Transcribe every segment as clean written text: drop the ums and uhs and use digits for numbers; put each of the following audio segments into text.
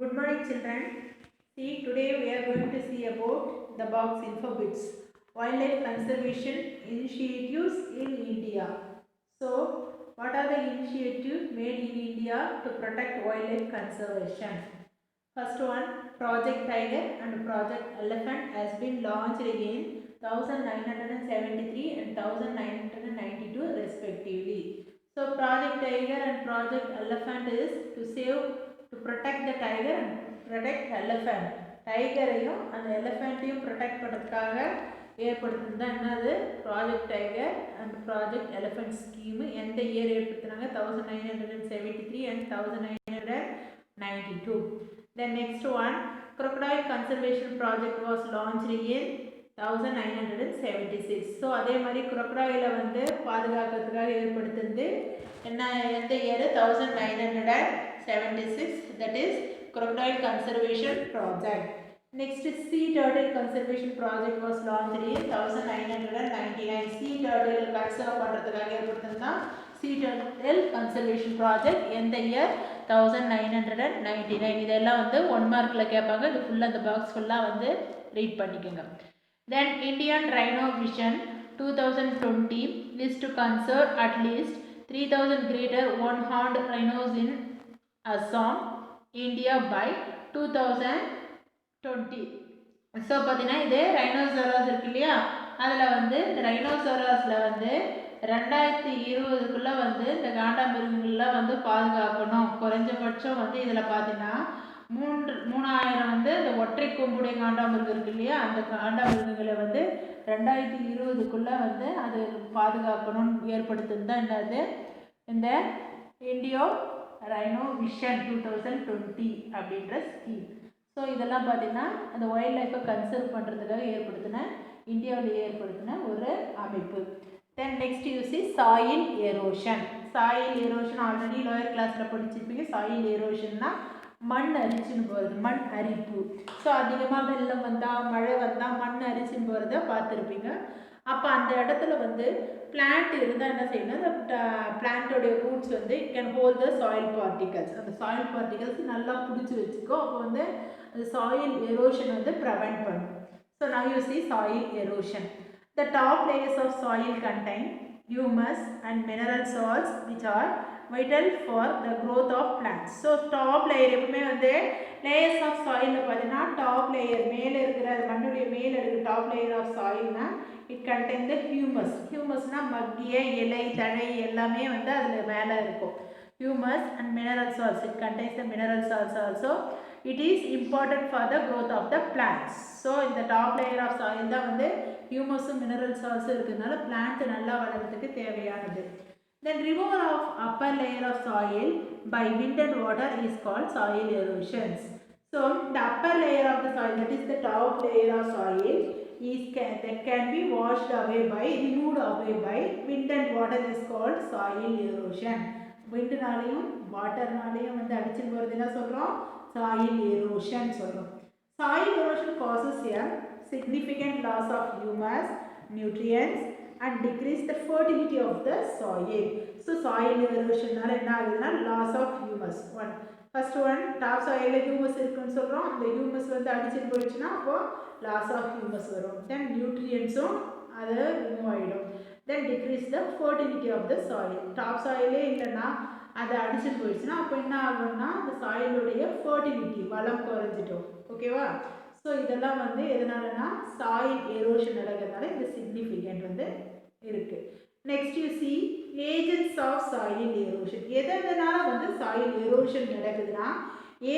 Good morning, children. See, today we are going to see about the box InfoBits wildlife conservation initiatives in India. So, what are the initiatives made in India to protect wildlife conservation? First one, Project Tiger and Project Elephant has been launched in 1973 and 1992 respectively. So, Project Tiger and Project Elephant is to protect the tiger and protect elephant. டைகரையும் அந்த எலிஃபெண்ட்டையும் protect பண்ணுறதுக்காக ஏற்படுத்தினது தான் என்னது project tiger and project elephant scheme எந்த year ஏற்படுத்தினாங்க 1973 and 1992. The next one, crocodile conservation project was launched in 1976. So அதே மாதிரி crocodile வந்து பாதுகாக்கிறதுக்காக ஏற்படுத்தினது என்ன எந்த year 1976, that is crocodile conservation project. Next, sea turtle conservation project was launched in 1999. Sea turtle conserve பண்றதுக்காக ஏற்படுத்தினது sea turtle conservation project எந்த year 1999. இதெல்லாம் வந்து 1 மார்க்ல கேட்பாங்க. இது ஃபுல்லா அந்த பாக்ஸ் ஃபுல்லா வந்து ரீட் பண்ணிக்கோங்க. Then Indian Rhino Vision 2020 is to conserve at least 3000 greater one-horned rhinos in Assam, India by 2020. So பார்த்தீங்கன்னா இது ரைனோசராஸ் இருக்கு இல்லையா, அதில் வந்து இந்த ரைனோசராஸில் வந்து 2020 வந்து இந்த காண்டாமிருகங்கள்லாம் வந்து பாதுகாக்கணும். குறைஞ்சபட்சம் வந்து இதில் பார்த்தீங்கன்னா 3000 வந்து இந்த ஒற்றை கொம்புடைய காண்டாமிருகம் இருக்கு இல்லையா, அந்த காண்டாமிருகங்களை வந்து 2020 வந்து அது பாதுகாக்கணும்னு ஏற்படுத்துன்னு தான் என்னது இந்த இந்தியோ ரைனோ விஷன் 2020 அப்படின்ற ஸ்கீம். ஸோ இதெல்லாம் பார்த்தீங்கன்னா அந்த வைல்ட் லைஃப்பை கன்சர்வ் பண்ணுறதுக்காக இந்தியாவில் ஏற்படுத்தின ஒரு அமைப்பு. Then next you C soil erosion. Soil erosion already lower கிளாஸில் படிச்சிருப்பீங்க. சாயில் எரோஷன்னா மண் அரிச்சுன்னு போகிறது, மண் அரிப்பு. ஸோ அதிகமாக வெள்ளம் வந்தால் மழை வந்தால் மண் அரிச்சுன்னு போகிறத பார்த்துருப்பீங்க. அப்போ அந்த இடத்துல வந்து பிளான்ட் இருந்தால் என்ன செய்யணும், அந்த பிளான்ட்டோடைய ரூட்ஸ் வந்து it can hold the soil particles. அந்த சாயில் பார்ட்டிகல்ஸ் நல்லா பிடிச்சி வச்சுக்கோ. அப்போ வந்து அந்த சாயில் எரோஷன் வந்து ப்ரிவென்ட் பண்ணும். So now you see soil erosion. The top layers of soil contain humus and mineral salts which are vital for the growth of plants. So top layer எப்பவுமே வந்து layers of soil பார்த்தீங்கன்னா top layer மேலே இருக்கிற மண்ணுடைய மேலே இருக்கிற top layer of soilனா it contains the humus. Humusனா மக்கிய இலை தழை எல்லாமே வந்து அதில் மேலே இருக்கும். Humus and mineral salts, it contains the mineral salts also. It is important for the growth of the plants. So in the top layer of soil தான் வந்து humus mineral salts இருக்கிறதுனால plant நல்லா வளர்றதுக்கு தேவையானது. Then removal of upper layer of soil by wind and water is called soil erosions. So the upper layer of the soil, that is the top layer of soil, that can be washed away by, removed away by wind and water is called soil erosion. விண்ட்னாலையும் வாட்டர்னாலையும் வந்து அடிச்சுட்டு போகிறது என்ன சொல்கிறோம், soil erosion சொல்கிறோம். Soil erosion causes a significant loss of humus, nutrients and decrease the fertility of the soil. So soil erosionனால என்ன ஆகுதுன்னா loss of humus. First one, top soil humus இருக்குன்னு சொல்கிறோம். அந்த humus வந்து அடிச்சுட்டு போயிடுச்சுன்னா அப்போ loss of humus வரும். Then nutrientsம் அது ரிமூவ் ஆகிடும். Then decrease the fertility of the soil. Top soil இல்லைன்னா அதை அடிச்சுட்டு போயிடுச்சுன்னா அப்போ என்ன ஆகும்னா அந்த சாயிலுடைய ஃபர்டிலிட்டி வளம் குறைஞ்சிட்டோம். ஓகேவா? ஸோ இதெல்லாம் வந்து எதனாலனா சாயில் எரோஷன் நடக்கிறதுனால இந்த சிக்னிஃபிகண்ட் வந்து இருக்குது. Next you see agents of soil erosion. எதனால வந்து சாயில் எரோஷன் நடக்குதுன்னா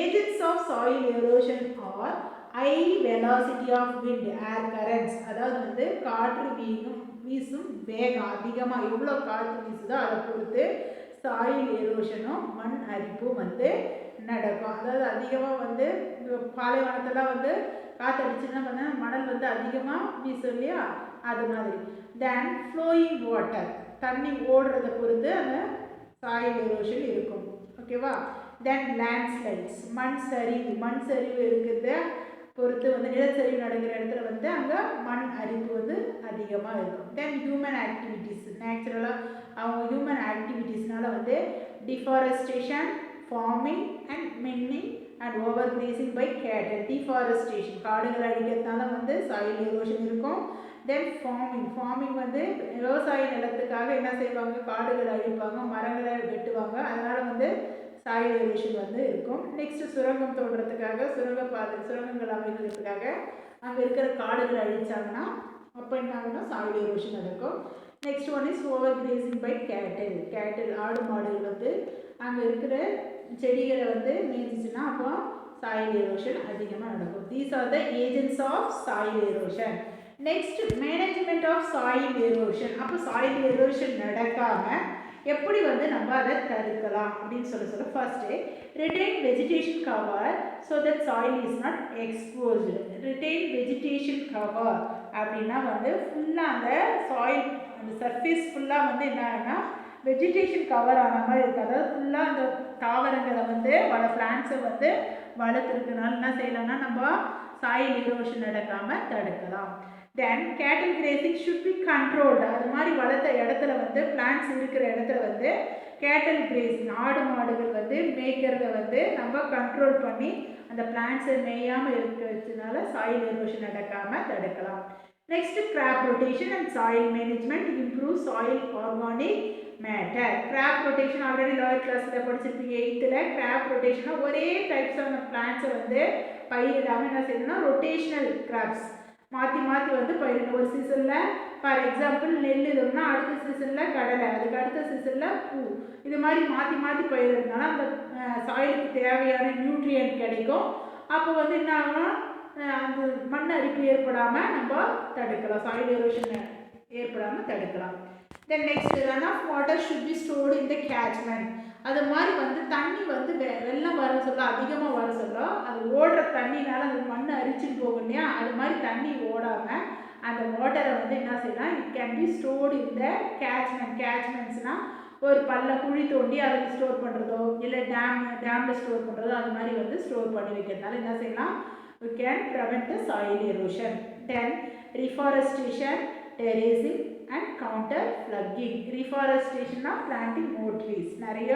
agents of soil erosion are high velocity of wind, air currents. அதாவது வந்து காற்று வீசும் வேகம் அதிகமாக எவ்வளோ காற்று வீசுதோ அதை பொறுத்து சாயில் எரோஷனும் மண் அரிப்பும் வந்து நடக்கும். அதாவது அதிகமாக வந்து பாலைவனத்தெல்லாம் வந்து காற்றடிச்சுன்னா வந்து மணல் வந்து அதிகமாக வீசும் இல்லையா, அது மாதிரி. தென் ஃப்ளோயிங் வாட்டர், தண்ணி ஓடுறதை பொறுத்து அந்த சாயில் எரோஷன் இருக்கும். ஓகேவா? தென் லேண்ட்ஸ்லைட்ஸ், மண் சரிவு இருக்கிறத பொறுத்து வந்து நிலச்சரிவு நடக்கிற இடத்துல வந்து அங்கே மண் அரிப்பு வந்து அதிகமாக இருக்கும். தென் ஹியூமன் ஆக்டிவிட்டீஸ், நேச்சுரலாக அவங்க ஹியூமன் ஆக்டிவிட்டீஸ்னால வந்து deforestation, farming and mining and over grazing by cattle, deforestation காடுகளை அழிக்கிறதுனால வந்து சாயில் எரோஷன் இருக்கும். தென் ஃபார்மிங் வந்து விவசாய நிலத்துக்காக என்ன செய்வாங்க, காடுகளை அழிப்பாங்க, மரங்களை வெட்டுவாங்க, அதனால் வந்து சாயில் எரோஷன் வந்து இருக்கும். நெக்ஸ்ட் சுரங்கம் தோன்றதுக்காக சுரங்கங்கள் அமைக்கிறதுக்காக அங்கே இருக்கிற காடுகளை அழிச்சாங்கன்னா அப்போ என்ன ஆகுனா சாயில் எரோஷன் நடக்கும். Next one is over grazing by cattle ஆடு மாடுகள் வந்து அங்கே இருக்கிற செடிகளை வந்து மேய்ச்சிச்சுன்னா அப்போ சாயில் எரோஷன் அதிகமாக நடக்கும். These are the agents of soil erosion. Next management of soil erosion. அப்போ சாயில் எரோஷன் நடக்காமல் எப்படி வந்து நம்ம அதை தடுக்கலாம் அப்படின்னு சொல்ல first retain vegetation cover so that soil is not exposed. Retain vegetation cover அப்படின்னா வந்து ஃபுல்லாக அந்த சாயில் அந்த சர்ஃபேஸ் ஃபுல்லாக வந்து என்ன ஆகுனா வெஜிடேஷன் கவர் ஆன மாதிரி இருக்குது. அதாவது ஃபுல்லாக அந்த தாவரங்களை வந்து பிளான்ட்ஸை வந்து வளர்த்துருக்கனால என்ன செய்யலாம்னா நம்ம சாயில் எரோஷன் நடக்காமல் தடுக்கலாம். தென் கேட்டில் கிரேசிங் ஷுட் பி கண்ட்ரோல்டு. அது மாதிரி வளர்த்த இடத்துல வந்து பிளான்ட்ஸ் இருக்கிற இடத்துல வந்து கேட்டில் கிரேசிங் ஆடு மாடுகள் வந்து மேய்க்கிறத வந்து நம்ம கண்ட்ரோல் பண்ணி அந்த பிளான்ட்ஸை மேயாமல் இருக்க வச்சதுனால சாயில் எரோஷன் நடக்காமல் தடுக்கலாம். Next graph rotation and soil management improve soil organic matter. Graph rotation already lower கிளாஸில் படிச்சிருப்பீங்க 8th. கிராப் ரொட்டேஷனாக ஒரே டைப்ஸ் ஆஃப் பிளான்ட்ஸை வந்து பயிரிடாமல் என்ன செய்யணும்னா ரொட்டேஷனல் கிராப்ஸ் மாற்றி மாற்றி வந்து பயிரிடணும். ஒரு சீசனில் ஃபார் எக்ஸாம்பிள் நெல் இதுனா அடுத்த சீசனில் கடலை, அதுக்கு அடுத்த சீசனில் பூ, இது மாதிரி மாற்றி மாற்றி பயிரிடுறதுனால அந்த சாயிலுக்கு தேவையான நியூட்ரியன்ட் கிடைக்கும். அப்போ வந்து என்ன ஆகும், அந்த மண் அரிப்பு ஏற்படாமல் நம்ம தடுக்கலாம், சாயில் எரோஷன் ஏற்படாமல் தடுக்கலாம். Then next run off water should be stored in the catchment. அது மாதிரி வந்து தண்ணி வந்து வெள்ளம் வர சொல்ல அதிகமாக வர சொல்ல அது ஓடுற தண்ணினால அந்த மண் அரிச்சுட்டு போகும் இல்லையா, அது மாதிரி தண்ணி ஓடாமல் அந்த வாட்டரை வந்து என்ன செய்யலாம், it can be stored in the catchment. கேட்ச்மெண்ட்ஸ்னால் ஒரு குழி தோண்டி அதில் ஸ்டோர் பண்ணுறதோ இல்லை டேமில் ஸ்டோர் பண்ணுறதோ அது மாதிரி வந்து ஸ்டோர் பண்ணி வைக்கிறதுனால என்ன செய்யலாம், we can prevent the soil erosion. Then reforestation, terracing and counter flooding. Reforestation na planting more trees. நிறைய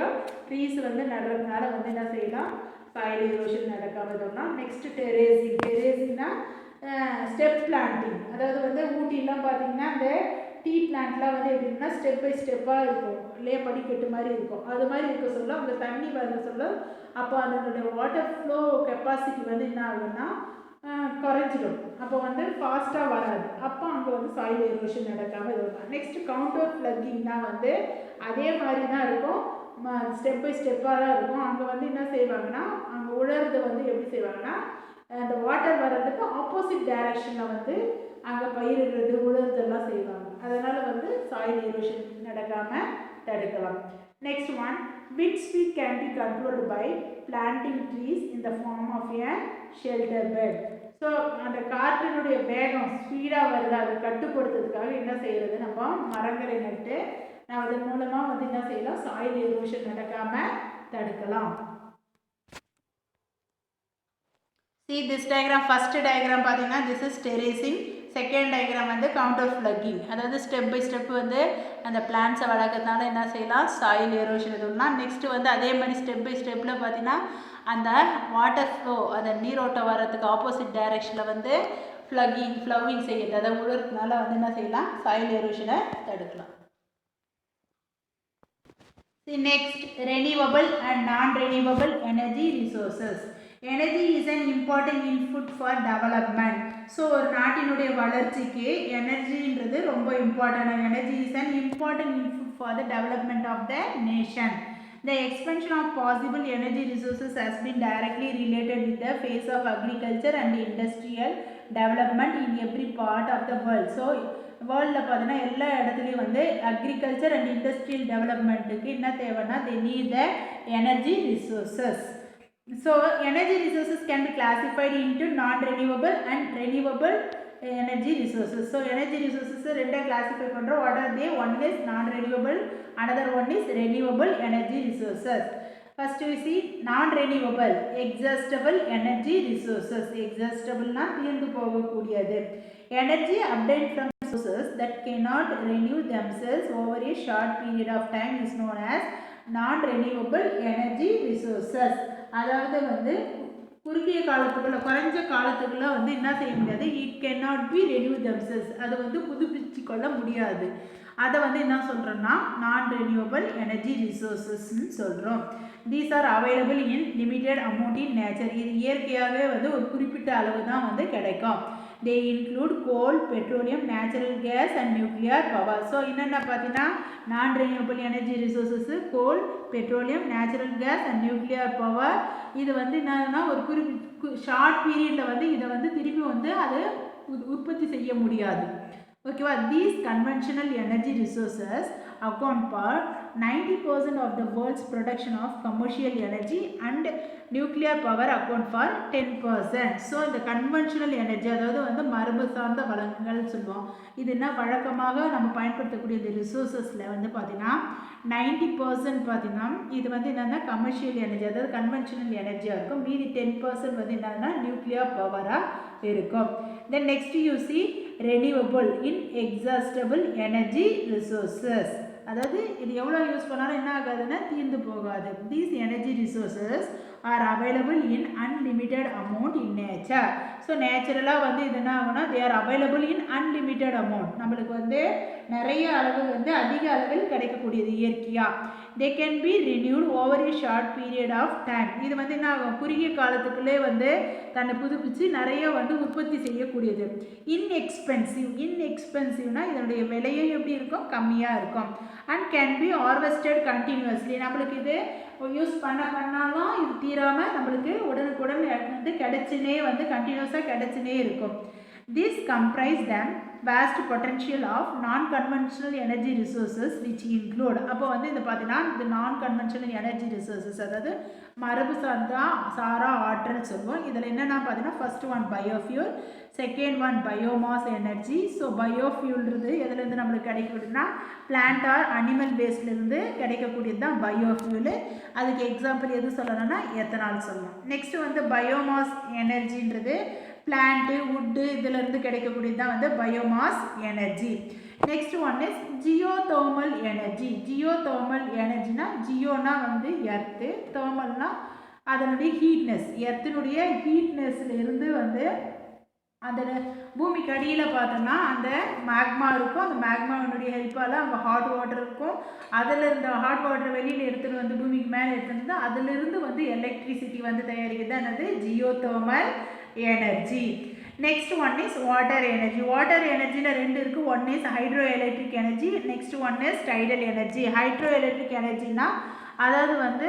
trees வந்து நடுறதுனால வந்து என்ன செய்யலாம், soil erosion நடக்காம இருக்கணும். நெக்ஸ்ட் terracingனா ஸ்டெப் பிளான்டிங். அதாவது வந்து ஊட்டிலாம் பார்த்தீங்கன்னா அந்த டீ பிளான்ட்லாம் வந்து எப்படின்னா ஸ்டெப் பை ஸ்டெப்பாக இருக்கும் இல்லையா, படிக்கட்டு மாதிரி இருக்கும். அது மாதிரி இருக்க சொல்ல அங்கே தண்ணி வர சொல்ல அப்போ அதனுடைய வாட்டர் ஃப்ளோ கெப்பாசிட்டி வந்து என்ன ஆகுதுன்னா குறைஞ்சிடும். அப்போ வந்து ஃபாஸ்ட்டாக வராது. அப்போ அங்கே வந்து சாயில் எரோஷன் நடக்காமல் இருக்கும். நெக்ஸ்ட் கவுண்டர் ஃப்ளக்கிங்னா வந்து அதே மாதிரி தான் இருக்கும், ஸ்டெப் பை ஸ்டெப்பாக தான் இருக்கும். அங்கே வந்து என்ன செய்வாங்கன்னா அங்கே உழறது வந்து எப்படி செய்வாங்கன்னா அந்த வாட்டர் வர்றதுக்கு ஆப்போசிட் டைரக்ஷனில் வந்து அங்கே பயிரிடுறது உழறதெல்லாம் செய்வாங்க. அதனால் வந்து சாயில் எரோஷன் நடக்காமல் தடுக்கலாம். Next one, wind speed can be controlled by planting trees in the form of a shelter bed. So அந்த காற்றினுடைய வேகம் ஸ்பீடாக வருது, அதை கட்டுப்படுத்துறதுக்காக என்ன செய்கிறது, நம்ம மரங்களை நட்டு அதன் மூலமாக வந்து என்ன செய்யலாம், சாயில் எரோஷன் நடக்காமல் தடுக்கலாம். See this diagram, first diagram பார்த்தீங்கன்னா this is terracing, second diagram வந்து கவுண்டர் ஃப்ளக்கிங். அதாவது ஸ்டெப் பை ஸ்டெப் வந்து அந்த பிளான்ஸை வளர்க்கறதுனால என்ன செய்யலாம், சாயில் எரோஷன் எதுவும்லாம். நெக்ஸ்ட்டு வந்து அதே மாதிரி ஸ்டெப் பை ஸ்டெப்பில் பார்த்தீங்கன்னா அந்த வாட்டர் ஃப்ளோ அந்த நீரோட்டம் வர்றதுக்கு ஆப்போசிட் டைரெக்ஷனில் வந்து ஃப்ளவிங் செய்யுது, அதை உழறதுனால வந்து என்ன செய்யலாம், சாயில் எரோஷனை தடுக்கலாம். Next renewable and non-renewable energy resources. Energy is an important input for development. So ஒரு நாட்டினுடைய வளர்ச்சிக்கு எனர்ஜின்றது ரொம்ப important. Energy is an important input for the development of the nation. The expansion of possible energy resources has been directly related with the phase of agriculture and industrial development in every part of the world. So வேர்ல்டில் பார்த்தீங்கன்னா எல்லா இடத்துலையும் வந்து agriculture and industrial டெவலப்மெண்ட்டுக்கு என்ன தேவைன்னா they need the energy resources. So energy resources can be classified into non-renewable and renewable energy resources. So energy resources ரெண்டா classify பண்ணுறோம். What are they? One is non-renewable, another one is renewable energy resources. First we see non-renewable, exhaustible energy resources. Exhaustible-னா தீர்ந்து போகக்கூடியது. Energy obtained from resources that cannot renew themselves over a short period of time is known as non-renewable energy resources. அதாவது வந்து குறுகிய காலத்துக்குள்ள குறைஞ்ச காலத்துக்குள்ள வந்து என்ன செய்ய முடியாது, it can not be renew themselves, அதை வந்து புதுப்பிச்சு கொள்ள முடியாது. அதை வந்து என்ன சொல்கிறோன்னா நான் ரெனியூவபிள் எனர்ஜி ரிசோர்ஸஸ்ன்னு சொல்கிறோம். These are available in limited amount in nature. இது இயற்கையாகவே வந்து ஒரு குறிப்பிட்ட அளவு தான் வந்து கிடைக்கும். They include coal, petroleum, natural gas and nuclear power. So என்னென்ன பார்த்தீங்கன்னா non renewable energy resources coal, petroleum, natural gas and nuclear power. இது வந்து என்னன்னா ஒரு ஷார்ட் பீரியடில் வந்து இதை வந்து திருப்பி வந்து அதை உற்பத்தி செய்ய முடியாது. ஓகேவா? These conventional energy resources account for 90% of the world's production of commercial energy and nuclear power account for 10%. So இந்த கன்வென்ஷனல் எனர்ஜி அதாவது வந்து மரபு சார்ந்த வளங்கள் சொல்லுவோம். இது என்ன வழக்கமாக நம்ம பயன்படுத்தக்கூடிய இந்த ரிசோர்ஸஸில் வந்து பார்த்தீங்கன்னா 90% பார்த்தீங்கன்னா இது வந்து என்னென்னா கமர்ஷியல் எனர்ஜி அதாவது கன்வென்ஷனல் எனர்ஜியாக இருக்கும். மீதி 10% வந்து என்னன்னா நியூக்ளியர் பவராக இருக்கும். Then next you C renewable inexhaustible energy resources. அதாவது இது எவ்வளோ யூஸ் பண்ணாலும் என்ன ஆகாதுன்னா தீர்ந்து போகாது. These energy resources are available in unlimited amount in nature. So நேச்சுரலாக வந்து இது என்ன ஆகும்னா they are available in unlimited amount. நம்மளுக்கு வந்து நிறைய அளவு வந்து அதிக அளவில் கிடைக்கக்கூடியது இயற்கையாக. They can be renewed over a short period of time. இது வந்து என்ன ஆகும் குறுகிய காலத்துக்குள்ளே வந்து தன்னை புதுப்பிச்சு நிறைய வந்து உற்பத்தி செய்யக்கூடியது. இன்எக்ஸ்பென்சிவ்னா இதனுடைய விலையும் எப்படி இருக்கும் கம்மியாக இருக்கும். And can be harvested continuously. நம்மளுக்கு இது யூஸ் பண்ணாலும் இது தீராமல் நம்மளுக்கு உடனுக்குடன் வந்து கிடைச்சினே வந்து கண்டினியூஸாக கிடைச்சினே இருக்கும். This comprise them vast potential of non-conventional energy resources which include. அப்போ வந்து இந்த பார்த்தீங்கன்னா இந்த non-conventional energy resources அதாவது மரபு சாரா ஆற்றல் சொல்லுவோம். இதில் என்னென்னா பார்த்தீங்கன்னா first one biofuel, second one biomass energy. So பயோஃபியூல்ன்றது எதுலேருந்து நம்மளுக்கு கிடைக்கக்கூடியதுன்னா பிளான்ட் ஆர் அனிமல் வேஸ்ட்லேருந்து கிடைக்கக்கூடியது தான் பயோஃபியூலு. அதுக்கு எக்ஸாம்பிள் எது சொல்லணும்னா எத்தனால் சொல்லலாம். நெக்ஸ்ட்டு வந்து பயோமாஸ் எனர்ஜின்றது பிளான்ட்டு வுட்டு இதிலிருந்து கிடைக்கக்கூடியது தான் வந்து biomass energy. Next one is geothermal energy. Geothermal எனர்ஜினா ஜியோனா வந்து எர்த்து, தெர்மல்னா அதனுடைய ஹீட்னஸ், எர்த்தினுடைய ஹீட்னஸ்ல இருந்து வந்து அந்த பூமிக்கு அடியில் பார்த்தோம்னா அந்த மேக்மா இருக்கும். அந்த மேக்மாவினுடைய ஹெல்ப்பால் அங்கே ஹாட் வாட்டர் இருக்கும். அதில் இருந்த ஹாட் வாட்டர் வெளியில் எடுத்துகிட்டு வந்து பூமிக்கு மேலே எடுத்துகிட்டு வந்து அதிலிருந்து வந்து எலக்ட்ரிசிட்டி வந்து தயாரிக்கிறது என்னது geothermal energy. Next one is water energy. Water எனர்ஜியில் ரெண்டு இருக்குது. One is hydroelectric energy, next one is tidal energy. Hydroelectric எனர்ஜினா அதாவது வந்து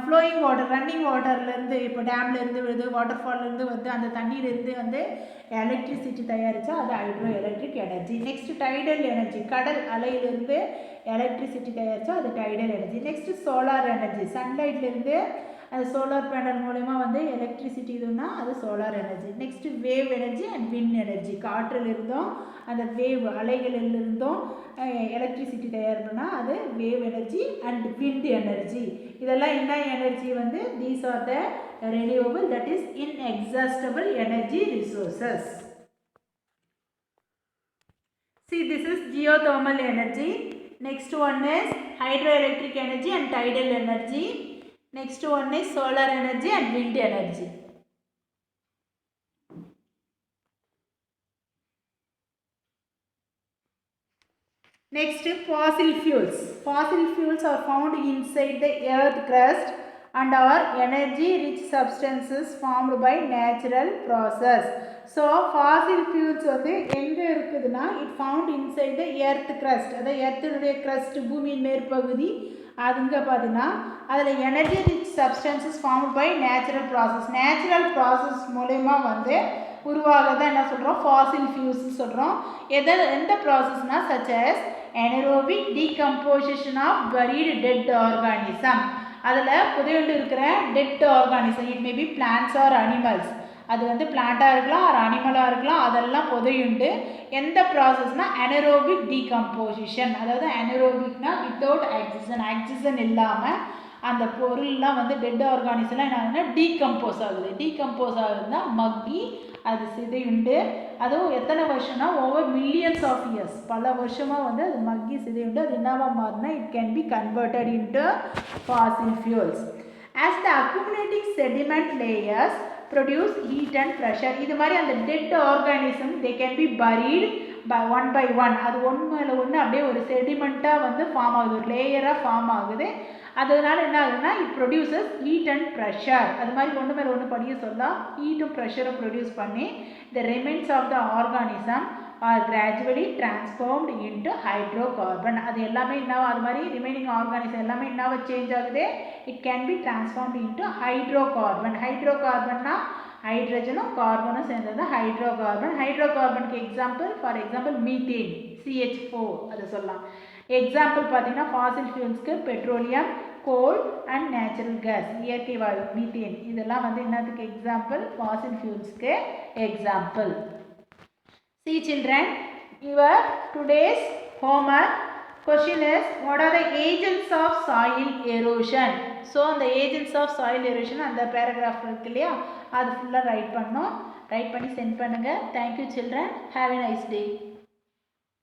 ஃப்ளோயிங் வாட்டர், ரன்னிங் வாட்டர்லேருந்து இப்போ டேம்லேருந்து விழுது, வாட்டர் ஃபால்லேருந்து வந்து அந்த தண்ணியிலேருந்து வந்து எலக்ட்ரிசிட்டி தயாரித்தா அது hydroelectric energy. Next tidal energy, கடல் அலையிலேருந்து எலக்ட்ரிசிட்டி தயாரித்தா அது tidal energy. Next solar energy, சன்லைட்லேருந்து அது சோலார் பேனல் மூலமா வந்து எலக்ட்ரிசிட்டி இதுனா அது solar energy. Next wave energy and wind energy, காற்றில் இருந்தும் அந்த வேவ் அலைகளில் இருந்தும் எலக்ட்ரிசிட்டி தயார் பண்ணால் அது wave energy and wind energy. இதெல்லாம் என்ன எனர்ஜி வந்து these are the renewable that is inexhaustible energy resources. See, this is geothermal energy. Next one is hydroelectric energy and tidal energy. Next one is solar energy and wind energy. Next, fossil fuels. Fossil fuels are found inside the earth crust and are energy rich substances formed by natural process. So fossil fuels வந்து எங்க இருக்குதுன்னா it found inside the earth crust. அதாவது எர்த்தினுடைய crust பூமியின் மேற்பகுதி அதுங்க பார்த்தீங்கன்னா அதில் energy rich substances formed by natural process. Natural process மூலயமா வந்து உருவாகதான் என்ன சொல்கிறோம் ஃபாசில் ஃபியூல்ஸ் சொல்கிறோம். எந்த ப்ராசஸ்னால் such as anaerobic decomposition of buried dead organism. அதில் புதையுண்டு இருக்கிற dead organism, it may be plants or animals, அது வந்து பிளான்ட்டாக இருக்கலாம் ஆர் அனிமலாக இருக்கலாம், அதெல்லாம் புதையுண்டு எந்த ப்ராசஸ்னால் anaerobic decomposition. அதாவது anaerobicனா வித்தவுட் ஆக்சிஜன், ஆக்சிஜன் இல்லாமல் அந்த பொருள்லாம் வந்து டெட் ஆர்கானிசம்லாம் என்ன ஆகுதுன்னா டீகம்போஸ் ஆகுது. டீகம்போஸ் ஆகுதுன்னா மக்கி அது சிதையுண்டு. அதுவும் எத்தனை வருஷம்னா ஓவர் மில்லியன்ஸ் ஆஃப் இயர்ஸ், பல வருஷமாக வந்து அது மக்கி சிதையுண்டு. அது என்னவா மாறுனா it can be converted into fossil fuels. As the accumulating sediment layers produce heat and pressure. இது மாதிரி அந்த dead organism they can be buried by one அது ஒன்று மேலே ஒன்று அப்படியே ஒரு செடிமெண்ட்டாக வந்து ஃபார்ம் ஆகுது, ஒரு லேயராக ஃபார்ம் ஆகுது. அதனால என்ன ஆகுதுன்னா it produces heat and pressure. அது மாதிரி ஒன்று மேலே ஒன்று படிக்க சொல்லலாம், ஹீட்டும் ப்ரெஷரும் ப்ரொடியூஸ் பண்ணி the remains of the organism are gradually transformed into hydrocarbon. அது எல்லாமே என்ன அது மாதிரி ரிமைனிங் ஆர்கானிசம் எல்லாமே என்னவா சேஞ்ச் ஆகுது, it can be transformed into hydrocarbon. ஹைட்ரோகார்பன்னா ஹைட்ரஜனும் கார்பனும் சேர்ந்தது ஹைட்ரோகார்பன். ஹைட்ரோகார்பனுக்கு example for example methane CH4 அதை சொல்லலாம். எக்ஸாம்பிள் பார்த்தீங்கன்னா ஃபாசில் ஃபியூல்ஸ்க்கு petroleum, coal and natural gas இயற்கை வாயு மீத்தேன் இதெல்லாம் வந்து என்னதுக்கு எக்ஸாம்பிள், ஃபாசில் ஃபியூல்ஸ்க்கு example. See children, your today's homework question is what are the agents of soil erosion? So the agents of soil erosion அந்த paragraph இருக்கு இல்லையா அது ஃபுல்லாக ரைட் பண்ணணும். ரைட் பண்ணி சென்ட் பண்ணுங்கள். Thank you children. Have a nice day.